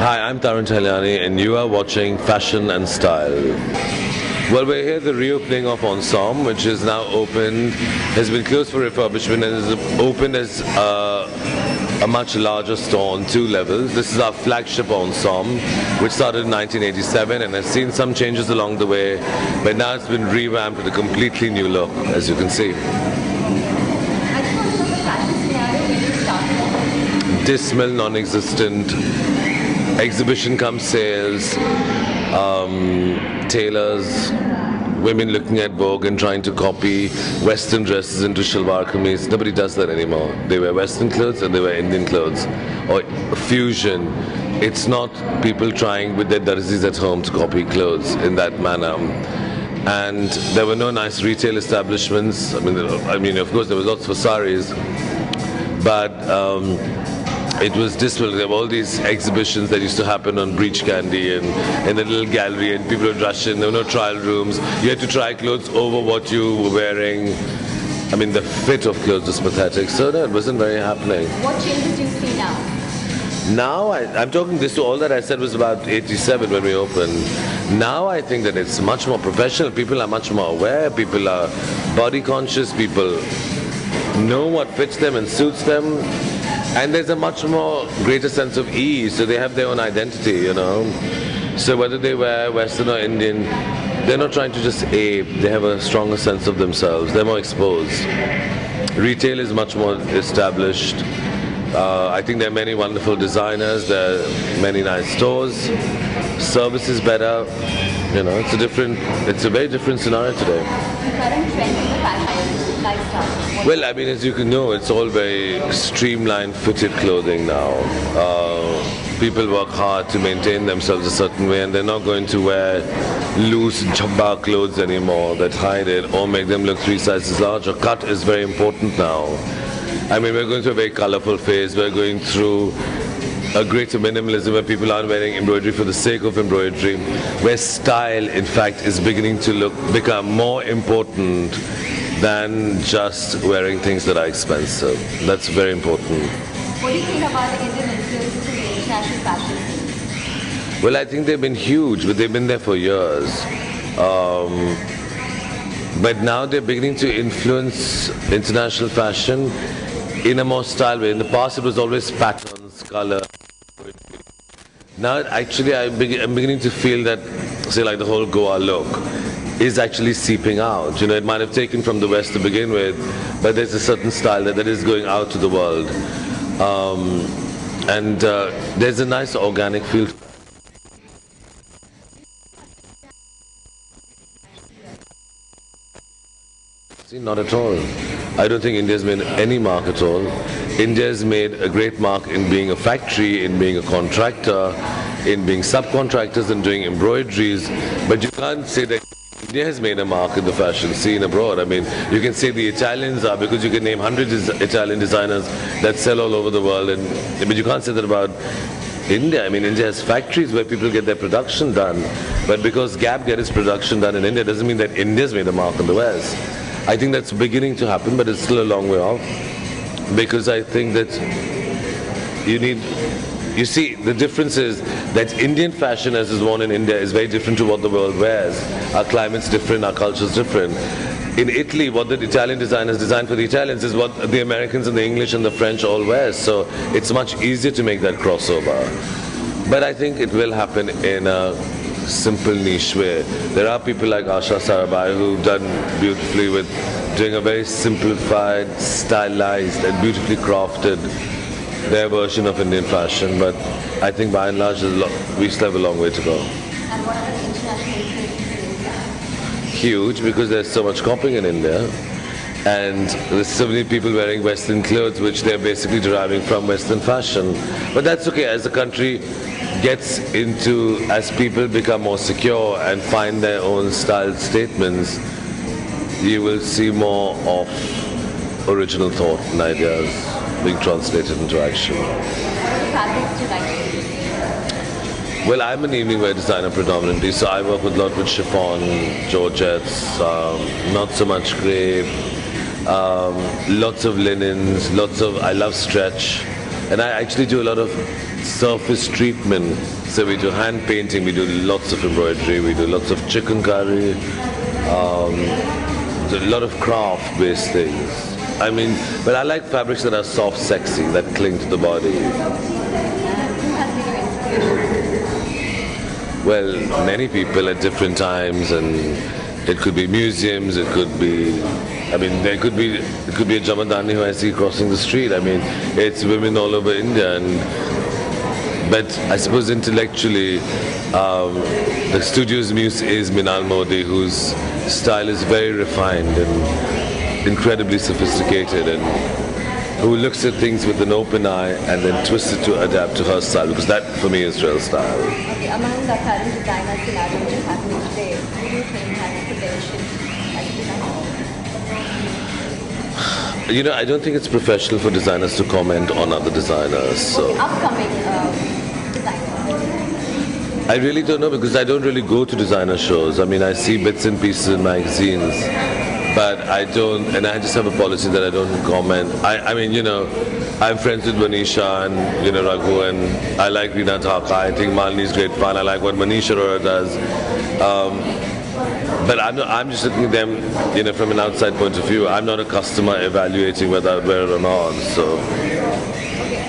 Hi, I'm TARUN TAHALANI and you are watching Fashion and Style. Well, we're here at the reopening of Ensemble, which is now open, has been closed for refurbishment and is opened as a much larger store on 2 levels. This is our flagship Ensemble, which started in 1987 and has seen some changes along the way, but now it's been revamped with a completely new look, as you can see. Dismal, non-existent, exhibition come sales, tailors, women looking at Vogue and trying to copy Western dresses into shalwar kameez. Nobody does that anymore. They wear Western clothes and they wear Indian clothes, or fusion. It's not people trying with their darzis at home to copy clothes in that manner. And there were no nice retail establishments. I mean, of course, there was lots for saris, but it was dismal. There were all these exhibitions that used to happen on Breach Candy and in the little gallery, and people would rush in. There were no trial rooms. You had to try clothes over what you were wearing. I mean, the fit of clothes was pathetic. So no, it wasn't very happening. What changes do you see now? Now, I'm talking this to all that I said was about 87 when we opened. Now I think that it's much more professional. People are much more aware. People are body conscious. People know what fits them and suits them. And there's a much more greater sense of ease, so they have their own identity, you know. So whether they wear Western or Indian, they're not trying to just ape, they have a stronger sense of themselves, they're more exposed. Retail is much more established. I think there are many wonderful designers, there are many nice stores, service is better, you know, it's a very different scenario today. The current trend in the fashion lifestyle. Well, I mean, as you can know, it's all very streamlined, fitted clothing now. People work hard to maintain themselves a certain way, and they're not going to wear loose jabba clothes anymore that hide it or make them look 3 sizes larger. Cut is very important now. I mean, we're going through a very colorful phase. We're going through a greater minimalism where people aren't wearing embroidery for the sake of embroidery, where style, in fact, is beginning to become more important than just wearing things that are expensive. That's very important. What do you think about the Indian influences in the international fashion scene? Well, I think they've been huge, but they've been there for years. But now they're beginning to influence international fashion in a more style way. In the past, it was always patterns, color. Now, actually, I'm beginning to feel that, say, like the whole Goa look is actually seeping out. You know, it might have taken from the West to begin with, but there's a certain style that is going out to the world. And there's a nice organic feel. See, not at all. I don't think India's made any mark at all. India's made a great mark in being a factory, in being a contractor, in being subcontractors and doing embroideries, but you can't say that India has made a mark in the fashion scene abroad. I mean, you can say the Italians are, because you can name hundreds of Italian designers that sell all over the world, but you can't say that about India. I mean, India has factories where people get their production done, but because Gap get its production done in India doesn't mean that India's made a mark in the West. I think that's beginning to happen, but it's still a long way off, because I think that you see, the difference is that Indian fashion as is worn in India is very different to what the world wears. Our climate's different, our culture's different. In Italy, what the Italian designers design for the Italians is what the Americans and the English and the French all wear. So it's much easier to make that crossover. But I think it will happen in a simple niche way. There are people like Asha Sarabhai who've done beautifully with doing a very simplified, stylized and beautifully crafted their version of Indian fashion, but I think by and large we still have a long way to go. And what are the international influences? Huge, because there's so much copying in India, and there's so many people wearing Western clothes which they're basically deriving from Western fashion. But that's okay, as the country gets into, as people become more secure and find their own style statements, you will see more of original thought and ideas being translated into action. What fabrics do you like? Well, I'm an evening wear designer predominantly, so I work with a lot with chiffon, georgettes, not so much crepe, lots of linens, I love stretch, and I actually do a lot of surface treatment. So we do hand painting, we do lots of embroidery, we do lots of chikankari, a lot of craft-based things. I mean, but I like fabrics that are soft, sexy, that cling to the body. Who has been your inspiration? Well, many people at different times, and it could be museums, it could be, I mean, it could be a Jamadani who I see crossing the street. I mean, it's women all over India, but I suppose intellectually, the studio's muse is Minal Modi, whose style is very refined and incredibly sophisticated, and who looks at things with an open eye and then twists it to adapt to her style, because that for me is real style. Okay, among the current designer scenario which is happening today, who do you think has potential as a designer? You know, I don't think it's professional for designers to comment on other designers. So Okay, upcoming designer. I really don't know, because I don't really go to designer shows. I mean, I see bits and pieces in magazines, but I don't, and I just have a policy that I don't comment. I mean, you know, I'm friends with Manish and, you know, Raghu, and I like Reena Thaka. I think Malini's great fun. I like what Manish does. But I'm just looking at them, you know, from an outside point of view. I'm not a customer evaluating whether I wear it or not. So. Okay,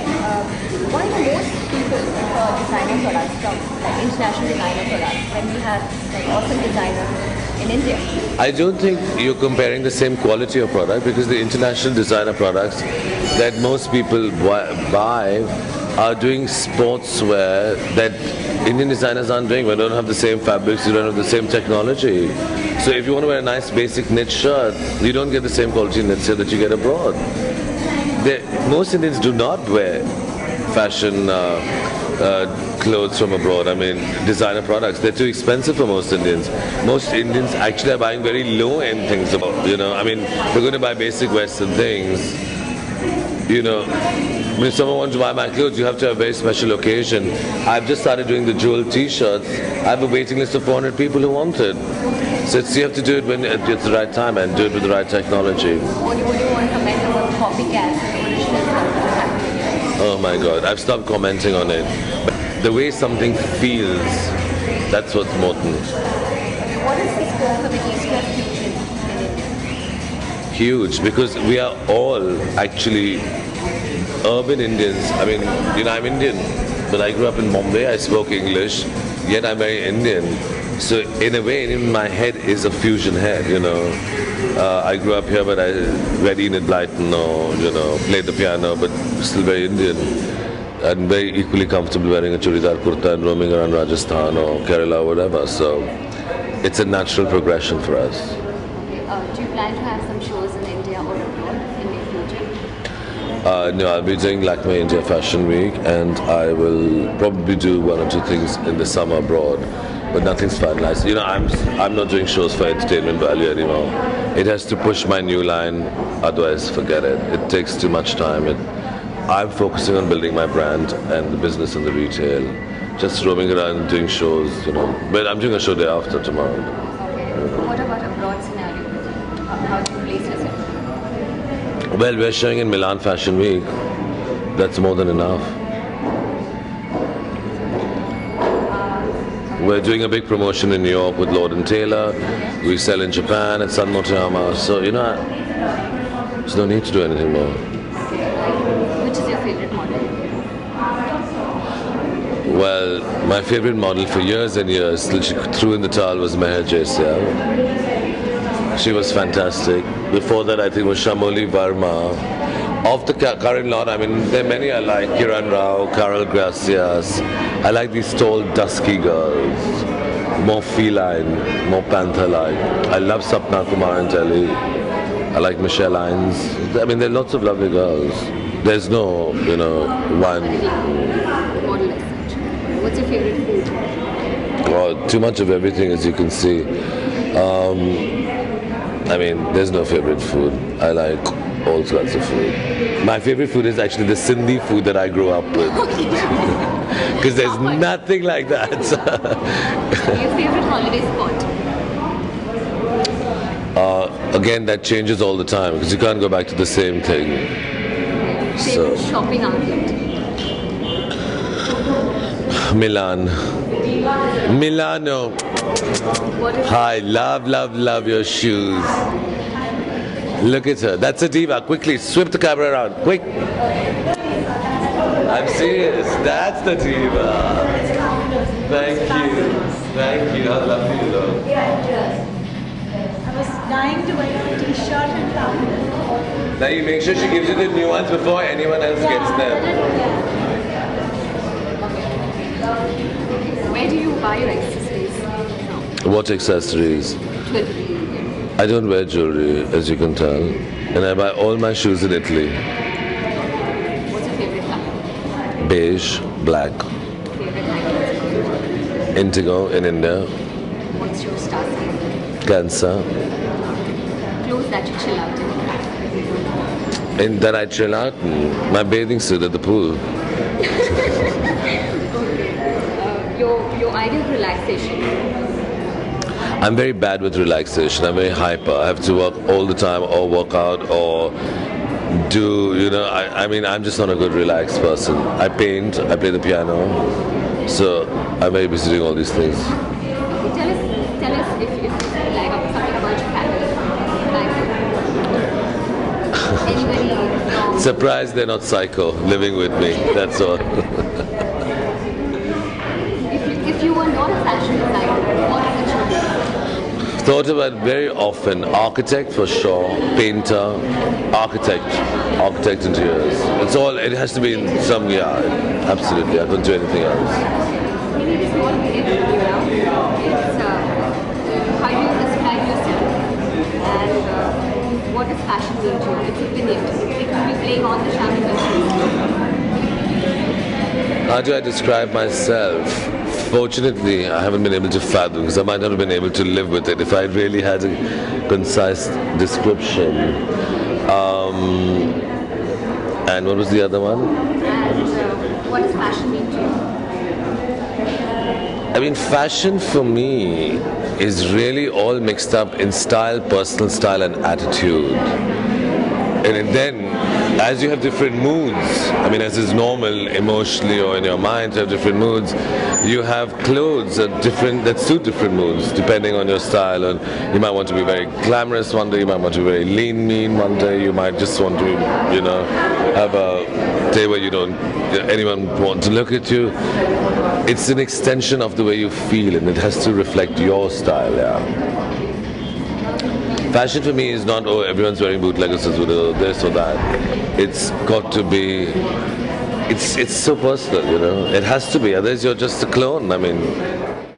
why do most people prefer designer products from like international designer products when we have like awesome designers in India? I don't think you're comparing the same quality of product, because the international designer products that most people buy are doing sportswear that Indian designers aren't doing. We don't have the same fabrics, you don't have the same technology. So if you want to wear a nice basic knit shirt, you don't get the same quality knit shirt that you get abroad. Most Indians do not wear fashion clothes from abroad. I mean, designer products, they're too expensive for most Indians. Most Indians actually are buying very low-end things, you know. I mean, they're going to buy basic Western things, you know. When someone wants to buy my clothes, you have to have a very special occasion. I've just started doing the jewel t-shirts. I have a waiting list of 400 people who want it. So you have to do it when it's the right time and do it with the right technology. What do you want to comment about copycats and original stuff which is happening here? Oh my God, I've stopped commenting on it. But the way something feels, that's what's important. What is the scope for the East-West fusion in India? Huge, because we are all actually urban Indians. I mean, you know, I'm Indian, but I grew up in Bombay, I spoke English, yet I'm very Indian. So in a way, in my head is a fusion head, you know. I grew up here, but I read Enid Blyton or, you know, played the piano, but still very Indian. And very equally comfortable wearing a churidar kurta and roaming around Rajasthan or Kerala or whatever. So it's a natural progression for us. Do you plan to have some shows in India or abroad in the future? No, I'll be doing Lakme India Fashion Week, and I will probably do one or two things in the summer abroad, but nothing's finalized. You know, I'm not doing shows for entertainment value anymore. It has to push my new line, otherwise forget it. It takes too much time. I'm focusing on building my brand and the business and the retail. Just roaming around doing shows, you know. But I'm doing a show day after tomorrow. Okay. What about abroad scenario? How do you place yourself? Well, we're showing in Milan Fashion Week. That's more than enough. We're doing a big promotion in New York with Lord & Taylor. We sell in Japan at San Motoyama. So, you know, there's no need to do anything more. Which is your favorite model? Well, my favorite model for years and years, till she threw in the towel, was Meher Jaiswal. She was fantastic. Before that, I think it was Shamoli Verma. Of the current lot, I mean, there are many I like. Kiran Rao, Carol Gracias. I like these tall, dusky girls. More feline, more panther-like. I love Sapna Kumar and Telly. I like Michelle Hines. I mean, there are lots of lovely girls. There's no, you know, one. Model as such. What's your favorite food? Oh, too much of everything, as you can see. I mean, there's no favorite food. I like all sorts of food. My favorite food is actually the Sindhi food that I grew up with. Because there's nothing like that. Your favorite holiday spot? Again, that changes all the time because you can't go back to the same thing. Favorite shopping outlet? Milan. Milano. What is Hi, love your shoes. Look at her. That's a diva. Quickly, swip the camera around. Quick. I'm serious. That's the diva. Thank you. Thank you. How lovely you look. I was dying to wear a t-shirt and top. Now you make sure she gives you the new ones before anyone else gets them. Where do you buy your accessories now? What accessories? Jewelry. I don't wear jewelry, as you can tell. And I buy all my shoes in Italy. What's your favorite color? Beige, black, Favorite language? indigo in India, What's your star sign? Cancer. Clothes that you chill out in? And then I chill out in my bathing suit at the pool. Your ideal relaxation? I'm very bad with relaxation. I'm very hyper. I have to work all the time or work out or do, I mean, I'm just not a good relaxed person. I paint, I play the piano. So I'm very busy doing all these things. Okay, tell us if you like something about your family. Like anybody from... Surprised they're not psycho living with me. That's all. If you were not a fashion designer, what would you be? Thought about it very often. Architect for sure. Painter. Architect interiors. It's all, it has to be in some, absolutely. I couldn't do anything else. Maybe this won't be it, It's how you describe yourself and what does fashion mean to you? It's a minute. It will be playing on the champagne. How do I describe myself? Fortunately, I haven't been able to fathom because I might not have been able to live with it if I really had a concise description. And what was the other one? And what does fashion mean to you? I mean, fashion for me is really all mixed up in style, personal style and attitude. And then, as you have different moods, I mean, as is normal emotionally or in your mind to have different moods, you have clothes that suit different moods depending on your style. And you might want to be very glamorous one day, you might want to be very lean, mean one day, you might just want to, have a day where you don't anyone want to look at you. It's an extension of the way you feel and it has to reflect your style, Fashion for me is not, everyone's wearing bootleggers or this or that. It's got to be, it's so personal, It has to be, otherwise you're just a clone. I mean,